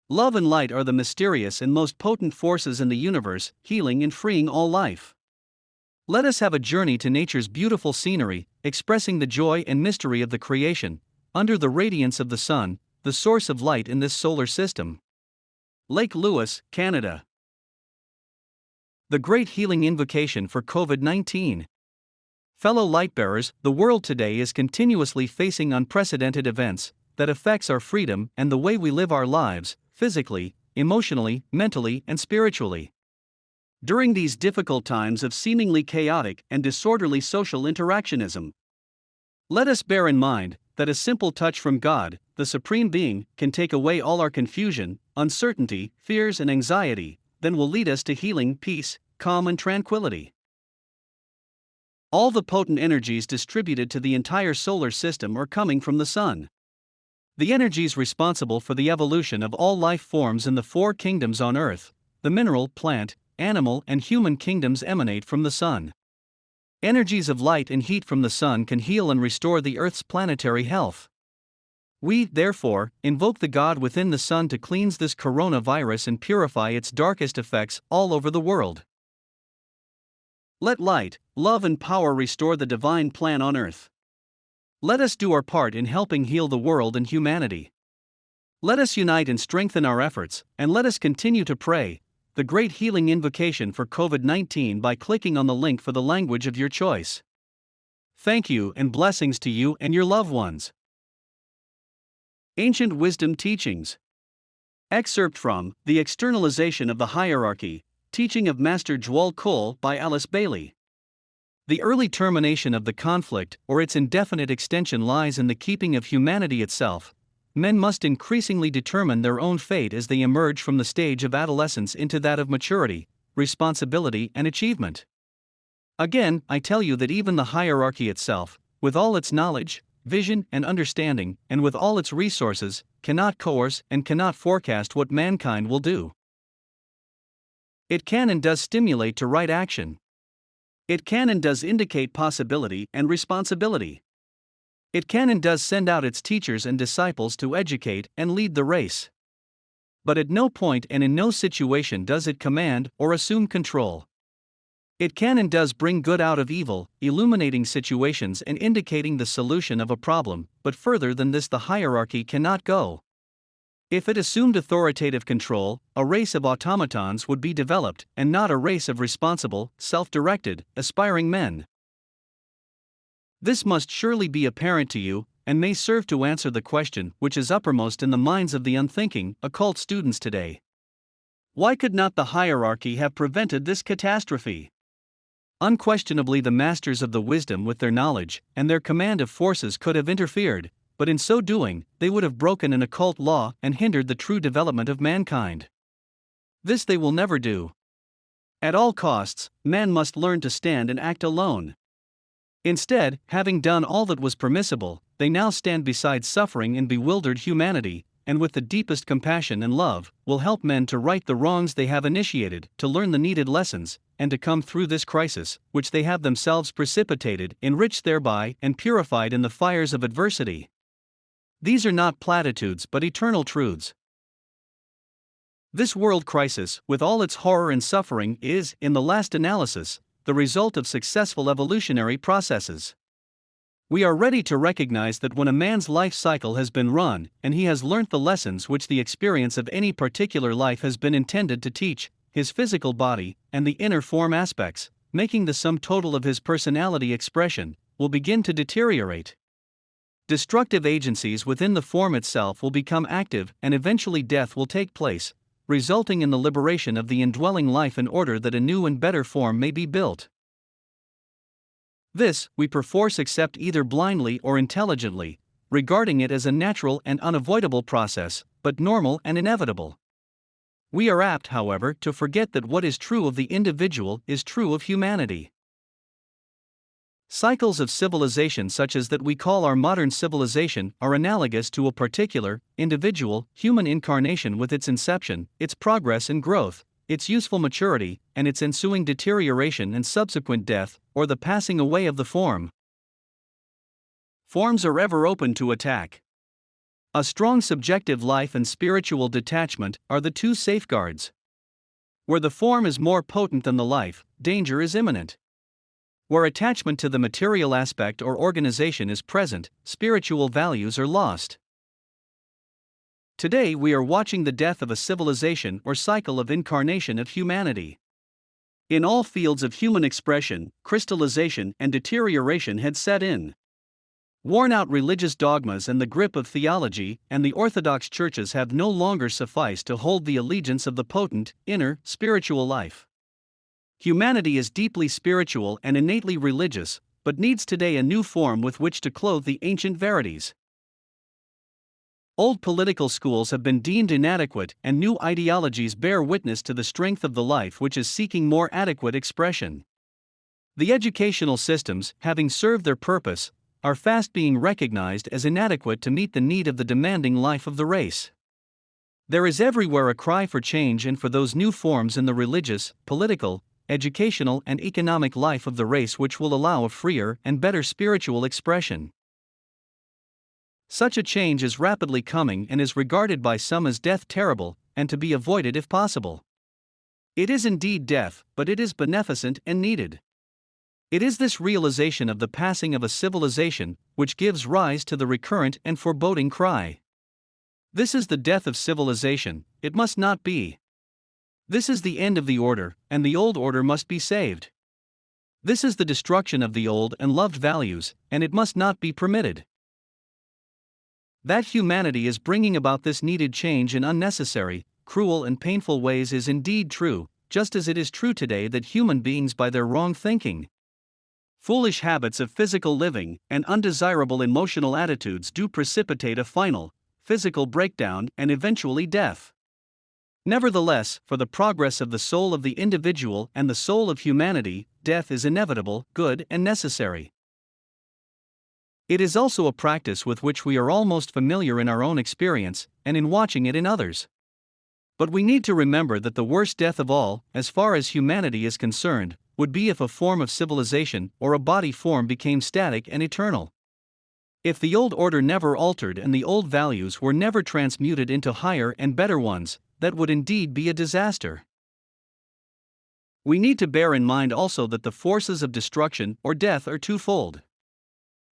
Love and light are the mysterious and most potent forces in the universe, healing and freeing all life. Let us have a journey to nature's beautiful scenery, expressing the joy and mystery of the creation, under the radiance of the sun, the source of light in this solar system. Lake Louise, Canada. The Great Healing Invocation for COVID-19. Fellow lightbearers, the world today is continuously facing unprecedented events that affects our freedom and the way we live our lives, physically, emotionally, mentally, and spiritually. During these difficult times of seemingly chaotic and disorderly social interactionism, let us bear in mind that a simple touch from God, the Supreme Being, can take away all our confusion, uncertainty, fears, and anxiety, then will lead us to healing, peace, calm, and tranquility. All the potent energies distributed to the entire solar system are coming from the sun. The energies responsible for the evolution of all life forms in the four kingdoms on Earth, the mineral, plant, animal, and human kingdoms, emanate from the sun. Energies of light and heat from the sun can heal and restore the Earth's planetary health. We, therefore, invoke the God within the sun to cleanse this coronavirus and purify its darkest effects all over the world. Let light, love, and power restore the divine plan on Earth. Let us do our part in helping heal the world and humanity. Let us unite and strengthen our efforts, and let us continue to pray the Great Healing Invocation for COVID-19 by clicking on the link for the language of your choice. Thank you and blessings to you and your loved ones. Ancient Wisdom Teachings. Excerpt from The Externalization of the Hierarchy, Teaching of Master Djwhal Khul by Alice Bailey. The early termination of the conflict or its indefinite extension lies in the keeping of humanity itself. Men must increasingly determine their own fate as they emerge from the stage of adolescence into that of maturity, responsibility, and achievement. Again, I tell you that even the hierarchy itself, with all its knowledge, vision, and understanding, and with all its resources, cannot coerce and cannot forecast what mankind will do. It can and does stimulate to right action. It can and does indicate possibility and responsibility. It can and does send out its teachers and disciples to educate and lead the race. But at no point and in no situation does it command or assume control. It can and does bring good out of evil, illuminating situations and indicating the solution of a problem, but further than this the hierarchy cannot go. If it assumed authoritative control, a race of automatons would be developed, and not a race of responsible, self-directed, aspiring men. This must surely be apparent to you, and may serve to answer the question which is uppermost in the minds of the unthinking, occult students today. Why could not the hierarchy have prevented this catastrophe? Unquestionably, the masters of the wisdom with their knowledge and their command of forces could have interfered, but in so doing, they would have broken an occult law and hindered the true development of mankind. This they will never do. At all costs, man must learn to stand and act alone. Instead, having done all that was permissible, they now stand beside suffering and bewildered humanity, and with the deepest compassion and love, will help men to right the wrongs they have initiated, to learn the needed lessons, and to come through this crisis, which they have themselves precipitated, enriched thereby, and purified in the fires of adversity. These are not platitudes but eternal truths. This world crisis, with all its horror and suffering, is, in the last analysis, the result of successful evolutionary processes. We are ready to recognize that when a man's life cycle has been run, and he has learnt the lessons which the experience of any particular life has been intended to teach, his physical body, and the inner form aspects, making the sum total of his personality expression, will begin to deteriorate. Destructive agencies within the form itself will become active, and eventually death will take place, resulting in the liberation of the indwelling life in order that a new and better form may be built. This, we perforce accept either blindly or intelligently, regarding it as a natural and unavoidable process, but normal and inevitable. We are apt, however, to forget that what is true of the individual is true of humanity. Cycles of civilization such as that we call our modern civilization are analogous to a particular, individual, human incarnation with its inception, its progress and growth, its useful maturity, and its ensuing deterioration and subsequent death, or the passing away of the form. Forms are ever open to attack. A strong subjective life and spiritual detachment are the two safeguards. Where the form is more potent than the life, danger is imminent. Where attachment to the material aspect or organization is present, spiritual values are lost. Today we are watching the death of a civilization or cycle of incarnation of humanity. In all fields of human expression, crystallization and deterioration had set in. Worn-out religious dogmas and the grip of theology and the orthodox churches have no longer sufficed to hold the allegiance of the potent, inner, spiritual life. Humanity is deeply spiritual and innately religious, but needs today a new form with which to clothe the ancient verities. Old political schools have been deemed inadequate, and new ideologies bear witness to the strength of the life which is seeking more adequate expression. The educational systems, having served their purpose, are fast being recognized as inadequate to meet the need of the demanding life of the race. There is everywhere a cry for change and for those new forms in the religious, political, educational, and economic life of the race which will allow a freer and better spiritual expression. Such a change is rapidly coming and is regarded by some as death terrible, and to be avoided if possible. It is indeed death, but it is beneficent and needed. It is this realization of the passing of a civilization which gives rise to the recurrent and foreboding cry. This is the death of civilization, it must not be. This is the end of the order, and the old order must be saved. This is the destruction of the old and loved values, and it must not be permitted. That humanity is bringing about this needed change in unnecessary, cruel, and painful ways is indeed true, just as it is true today that human beings, by their wrong thinking, foolish habits of physical living, and undesirable emotional attitudes do precipitate a final, physical breakdown and eventually death. Nevertheless, for the progress of the soul of the individual and the soul of humanity, death is inevitable, good, and necessary. It is also a practice with which we are almost familiar in our own experience, and in watching it in others. But we need to remember that the worst death of all, as far as humanity is concerned, would be if a form of civilization or a body form became static and eternal. If the old order never altered and the old values were never transmuted into higher and better ones, that would indeed be a disaster. We need to bear in mind also that the forces of destruction or death are twofold.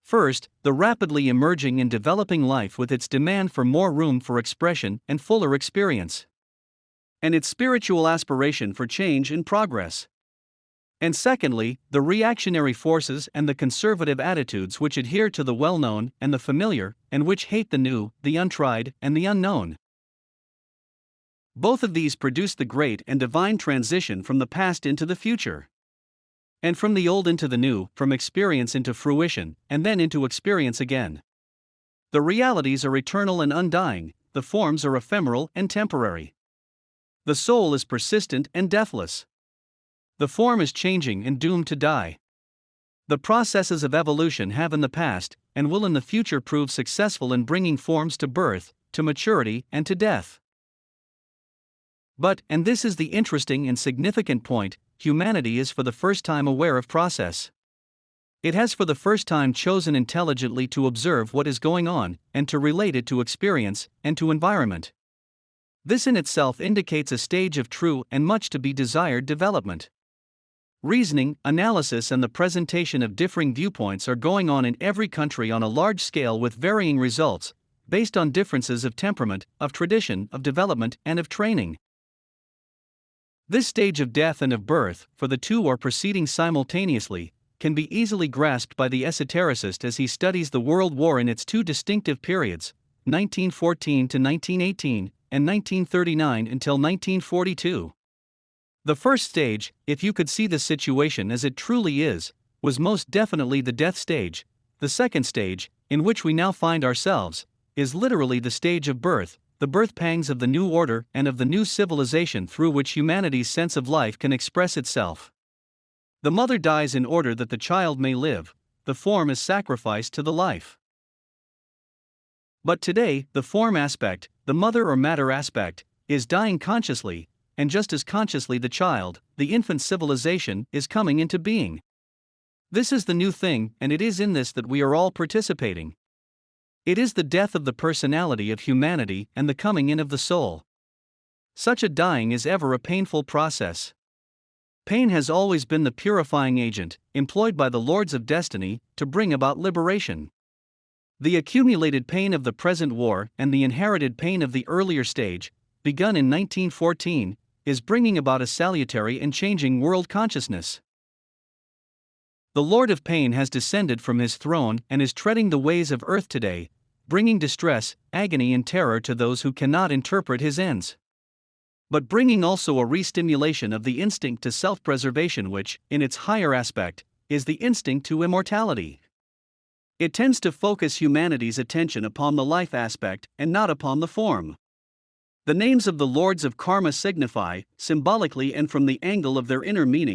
First, the rapidly emerging and developing life with its demand for more room for expression and fuller experience, and its spiritual aspiration for change and progress. And secondly, the reactionary forces and the conservative attitudes which adhere to the well-known and the familiar, and which hate the new, the untried, and the unknown. Both of these produce the great and divine transition from the past into the future, and from the old into the new, from experience into fruition, and then into experience again. The realities are eternal and undying, the forms are ephemeral and temporary. The soul is persistent and deathless. The form is changing and doomed to die. The processes of evolution have in the past, and will in the future prove successful in bringing forms to birth, to maturity, and to death. But, and this is the interesting and significant point, humanity is for the first time aware of process. It has for the first time chosen intelligently to observe what is going on, and to relate it to experience, and to environment. This in itself indicates a stage of true and much to be desired development. Reasoning, analysis, and the presentation of differing viewpoints are going on in every country on a large scale with varying results, based on differences of temperament, of tradition, of development, and of training. This stage of death and of birth, for the two are proceeding simultaneously, can be easily grasped by the esotericist as he studies the World War in its two distinctive periods, 1914 to 1918, and 1939 until 1942. The first stage, if you could see the situation as it truly is, was most definitely the death stage. The second stage, in which we now find ourselves, is literally the stage of birth, the birth pangs of the new order and of the new civilization through which humanity's sense of life can express itself. The mother dies in order that the child may live, the form is sacrificed to the life. But today, the form aspect, the mother or matter aspect, is dying consciously, and just as consciously the child, the infant civilization, is coming into being. This is the new thing, and it is in this that we are all participating. It is the death of the personality of humanity and the coming in of the soul. Such a dying is ever a painful process. Pain has always been the purifying agent, employed by the lords of destiny, to bring about liberation. The accumulated pain of the present war and the inherited pain of the earlier stage, begun in 1914, is bringing about a salutary and changing world consciousness. The Lord of Pain has descended from his throne and is treading the ways of earth today, bringing distress, agony, and terror to those who cannot interpret his ends. But bringing also a re-stimulation of the instinct to self-preservation, which, in its higher aspect, is the instinct to immortality. It tends to focus humanity's attention upon the life aspect and not upon the form. The names of the lords of karma signify, symbolically and from the angle of their inner meaning,